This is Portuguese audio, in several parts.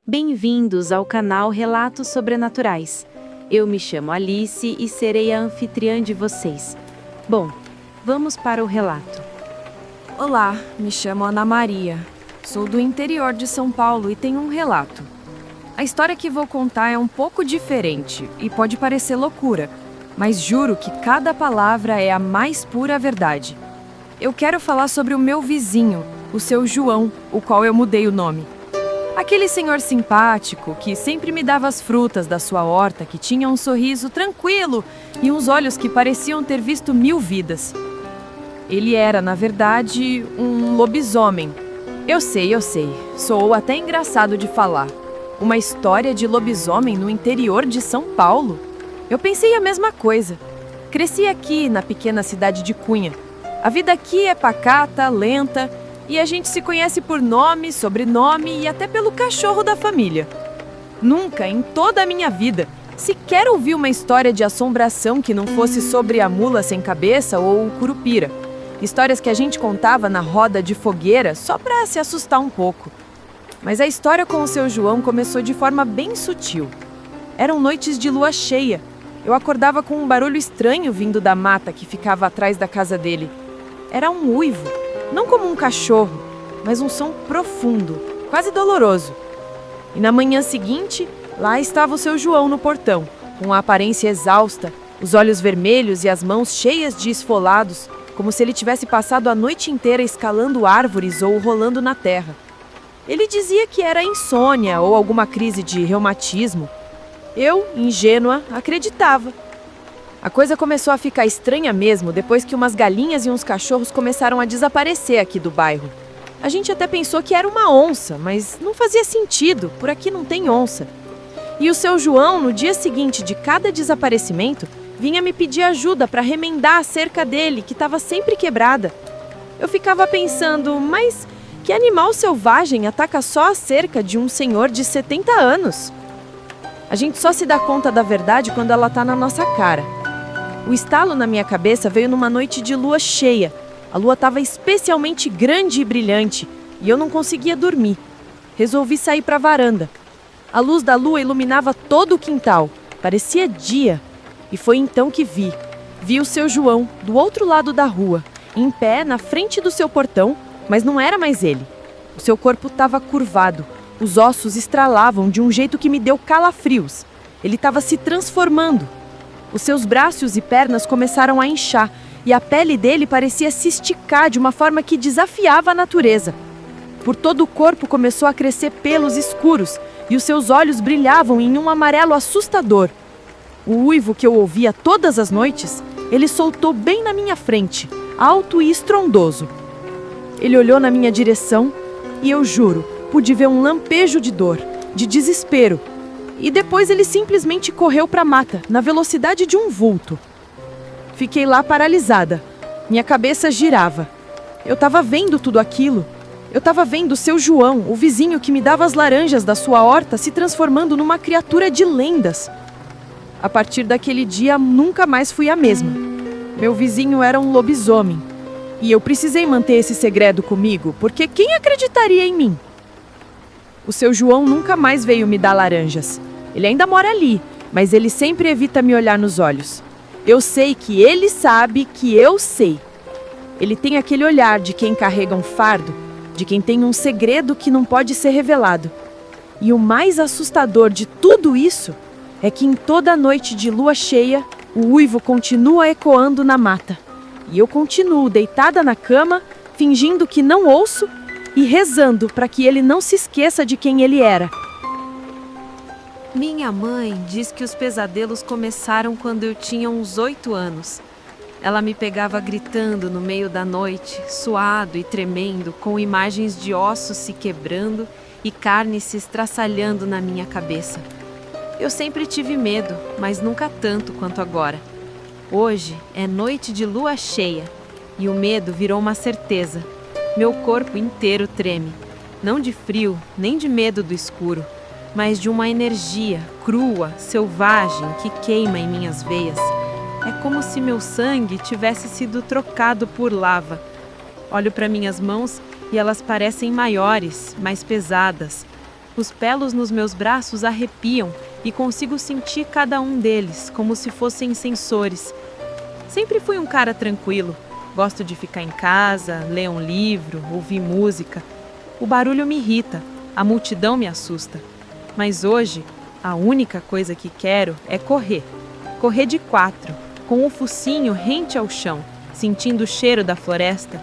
Bem-vindos ao canal Relatos Sobrenaturais. Eu me chamo Alice e serei a anfitriã de vocês. Bom, vamos para o relato. Olá, me chamo Ana Maria. Sou do interior de São Paulo e tenho um relato. A história que vou contar é um pouco diferente e pode parecer loucura, mas juro que cada palavra é a mais pura verdade. Eu quero falar sobre o meu vizinho, o seu João, o qual eu mudei o nome. Aquele senhor simpático que sempre me dava as frutas da sua horta, que tinha um sorriso tranquilo e uns olhos que pareciam ter visto 1000 vidas. Ele era, na verdade, um lobisomem. Eu sei, soou até engraçado de falar. Uma história de lobisomem no interior de São Paulo? Eu pensei a mesma coisa. Cresci aqui, na pequena cidade de Cunha. A vida aqui é pacata, lenta, e a gente se conhece por nome, sobrenome e até pelo cachorro da família. Nunca, em toda a minha vida, sequer ouvi uma história de assombração que não fosse sobre a mula sem cabeça ou o curupira. Histórias que a gente contava na roda de fogueira só para se assustar um pouco. Mas a história com o seu João começou de forma bem sutil. Eram noites de lua cheia. Eu acordava com um barulho estranho vindo da mata que ficava atrás da casa dele. Era um uivo. Não como um cachorro, mas um som profundo, quase doloroso. E na manhã seguinte, lá estava o seu João no portão, com a aparência exausta, os olhos vermelhos e as mãos cheias de esfolados, como se ele tivesse passado a noite inteira escalando árvores ou rolando na terra. Ele dizia que era insônia ou alguma crise de reumatismo. Eu, ingênua, acreditava. A coisa começou a ficar estranha mesmo depois que umas galinhas e uns cachorros começaram a desaparecer aqui do bairro. A gente até pensou que era uma onça, mas não fazia sentido, por aqui não tem onça. E o seu João, no dia seguinte de cada desaparecimento, vinha me pedir ajuda para remendar a cerca dele, que estava sempre quebrada. Eu ficava pensando, mas que animal selvagem ataca só a cerca de um senhor de 70 anos? A gente só se dá conta da verdade quando ela está na nossa cara. O estalo na minha cabeça veio numa noite de lua cheia. A lua estava especialmente grande e brilhante, e eu não conseguia dormir. Resolvi sair para a varanda. A luz da lua iluminava todo o quintal, parecia dia. E foi então que vi o seu João do outro lado da rua, em pé na frente do seu portão, mas não era mais ele. O seu corpo estava curvado, os ossos estralavam de um jeito que me deu calafrios. Ele estava se transformando. Os seus braços e pernas começaram a inchar e a pele dele parecia se esticar de uma forma que desafiava a natureza. Por todo o corpo começou a crescer pelos escuros e os seus olhos brilhavam em um amarelo assustador. O uivo que eu ouvia todas as noites, ele soltou bem na minha frente, alto e estrondoso. Ele olhou na minha direção e eu juro, pude ver um lampejo de dor, de desespero. E depois ele simplesmente correu para a mata, na velocidade de um vulto. Fiquei lá paralisada. Minha cabeça girava. Eu estava vendo tudo aquilo. Eu estava vendo o seu João, o vizinho que me dava as laranjas da sua horta, se transformando numa criatura de lendas. A partir daquele dia, nunca mais fui a mesma. Meu vizinho era um lobisomem. E eu precisei manter esse segredo comigo, porque quem acreditaria em mim? O seu João nunca mais veio me dar laranjas. Ele ainda mora ali, mas ele sempre evita me olhar nos olhos. Eu sei que ele sabe que eu sei. Ele tem aquele olhar de quem carrega um fardo, de quem tem um segredo que não pode ser revelado. E o mais assustador de tudo isso é que em toda noite de lua cheia, o uivo continua ecoando na mata. E eu continuo deitada na cama, fingindo que não ouço e rezando para que ele não se esqueça de quem ele era. Minha mãe diz que os pesadelos começaram quando eu tinha uns 8 anos. Ela me pegava gritando no meio da noite, suado e tremendo, com imagens de ossos se quebrando e carne se estraçalhando na minha cabeça. Eu sempre tive medo, mas nunca tanto quanto agora. Hoje é noite de lua cheia e o medo virou uma certeza. Meu corpo inteiro treme, não de frio, nem de medo do escuro, mas de uma energia crua, selvagem, que queima em minhas veias. É como se meu sangue tivesse sido trocado por lava. Olho para minhas mãos e elas parecem maiores, mais pesadas. Os pelos nos meus braços arrepiam e consigo sentir cada um deles, como se fossem sensores. Sempre fui um cara tranquilo. Gosto de ficar em casa, ler um livro, ouvir música. O barulho me irrita, a multidão me assusta. Mas hoje, a única coisa que quero é correr. Correr de 4, com o focinho rente ao chão, sentindo o cheiro da floresta.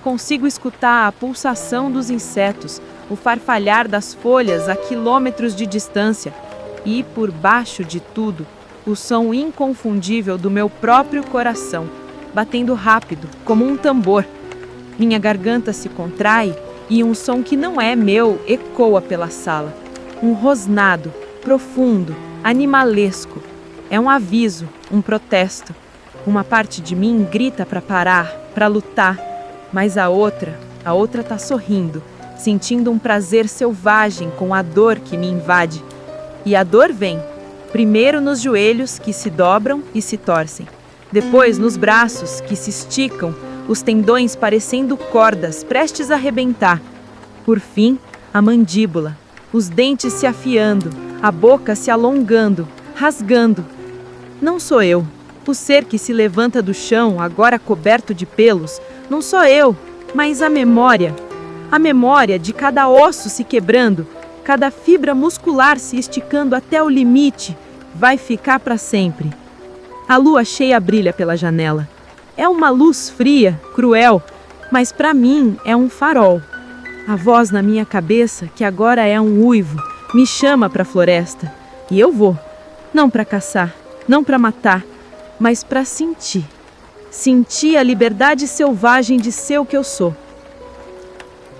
Consigo escutar a pulsação dos insetos, o farfalhar das folhas a quilômetros de distância e, por baixo de tudo, o som inconfundível do meu próprio coração, batendo rápido, como um tambor. Minha garganta se contrai e um som que não é meu ecoa pela sala. Um rosnado, profundo, animalesco. É um aviso, um protesto. Uma parte de mim grita para parar, para lutar, mas a outra tá sorrindo, sentindo um prazer selvagem com a dor que me invade. E a dor vem, primeiro nos joelhos que se dobram e se torcem, depois nos braços que se esticam, os tendões parecendo cordas prestes a arrebentar. Por fim, a mandíbula, os dentes se afiando, a boca se alongando, rasgando. Não sou eu, o ser que se levanta do chão, agora coberto de pelos, não sou eu, mas a memória. A memória de cada osso se quebrando, cada fibra muscular se esticando até o limite, vai ficar para sempre. A lua cheia brilha pela janela. É uma luz fria, cruel, mas para mim é um farol. A voz na minha cabeça, que agora é um uivo, me chama para a floresta. E eu vou, não para caçar, não para matar, mas para sentir. Sentir a liberdade selvagem de ser o que eu sou.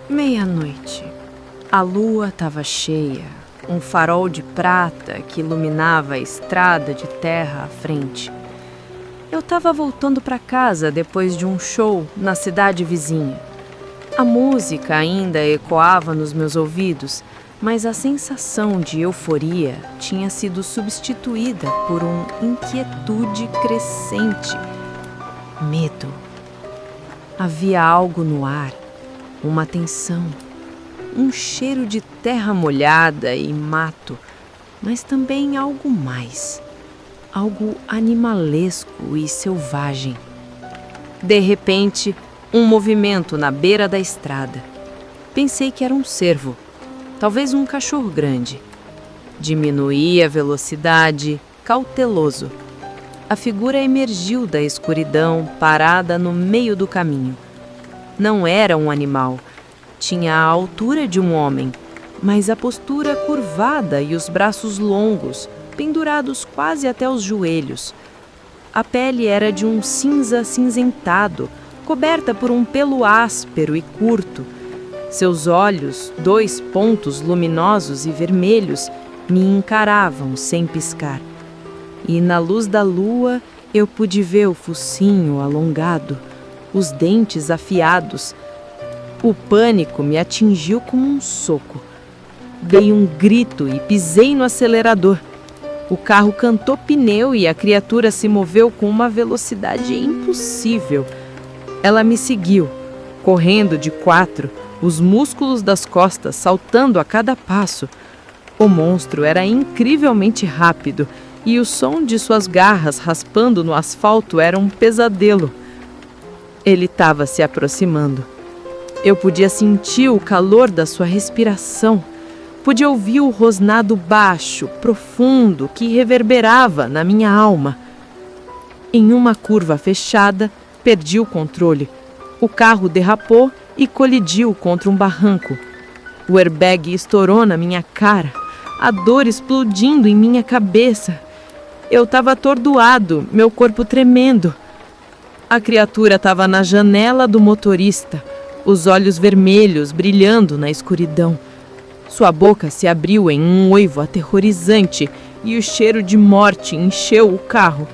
Meia-noite. A lua estava cheia, um farol de prata que iluminava a estrada de terra à frente. Eu estava voltando para casa depois de um show na cidade vizinha. A música ainda ecoava nos meus ouvidos, mas a sensação de euforia tinha sido substituída por uma inquietude crescente. Medo. Havia algo no ar, uma tensão, um cheiro de terra molhada e mato, mas também algo mais, algo animalesco e selvagem. De repente, um movimento na beira da estrada. Pensei que era um cervo, talvez um cachorro grande. Diminuí a velocidade, cauteloso. A figura emergiu da escuridão, parada no meio do caminho. Não era um animal. Tinha a altura de um homem, mas a postura curvada e os braços longos, pendurados quase até os joelhos. A pele era de um cinza acinzentado, coberta por um pelo áspero e curto. Seus olhos, 2 pontos luminosos e vermelhos, me encaravam sem piscar. E na luz da lua eu pude ver o focinho alongado, os dentes afiados. O pânico me atingiu como um soco. Dei um grito e pisei no acelerador. O carro cantou pneu e a criatura se moveu com uma velocidade impossível. Ela me seguiu, correndo de 4, os músculos das costas saltando a cada passo. O monstro era incrivelmente rápido e o som de suas garras raspando no asfalto era um pesadelo. Ele estava se aproximando. Eu podia sentir o calor da sua respiração. Podia ouvir o rosnado baixo, profundo, que reverberava na minha alma. Em uma curva fechada, perdi o controle. O carro derrapou e colidiu contra um barranco. O airbag estourou na minha cara, a dor explodindo em minha cabeça. Eu estava atordoado, meu corpo tremendo. A criatura estava na janela do motorista, os olhos vermelhos brilhando na escuridão. Sua boca se abriu em um uivo aterrorizante e o cheiro de morte encheu o carro.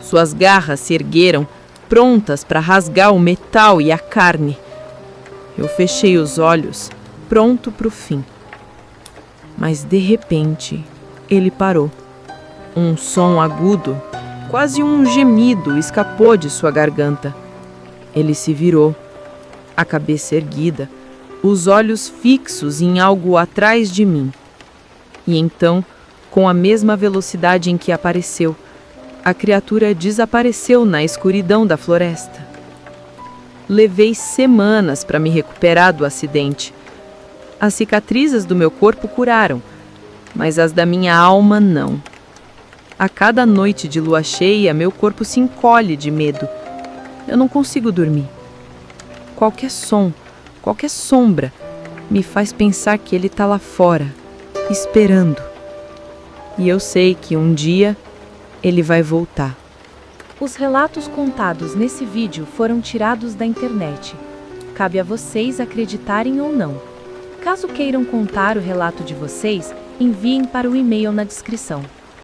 Suas garras se ergueram, prontas para rasgar o metal e a carne. Eu fechei os olhos, pronto para o fim. Mas de repente, ele parou. Um som agudo, quase um gemido, escapou de sua garganta. Ele se virou, a cabeça erguida, os olhos fixos em algo atrás de mim. E então, com a mesma velocidade em que apareceu, a criatura desapareceu na escuridão da floresta. Levei semanas para me recuperar do acidente. As cicatrizes do meu corpo curaram, mas as da minha alma não. A cada noite de lua cheia, meu corpo se encolhe de medo. Eu não consigo dormir. Qualquer som, qualquer sombra, me faz pensar que ele está lá fora, esperando. E eu sei que um dia ele vai voltar. Os relatos contados nesse vídeo foram tirados da internet. Cabe a vocês acreditarem ou não. Caso queiram contar o relato de vocês, enviem para o e-mail na descrição.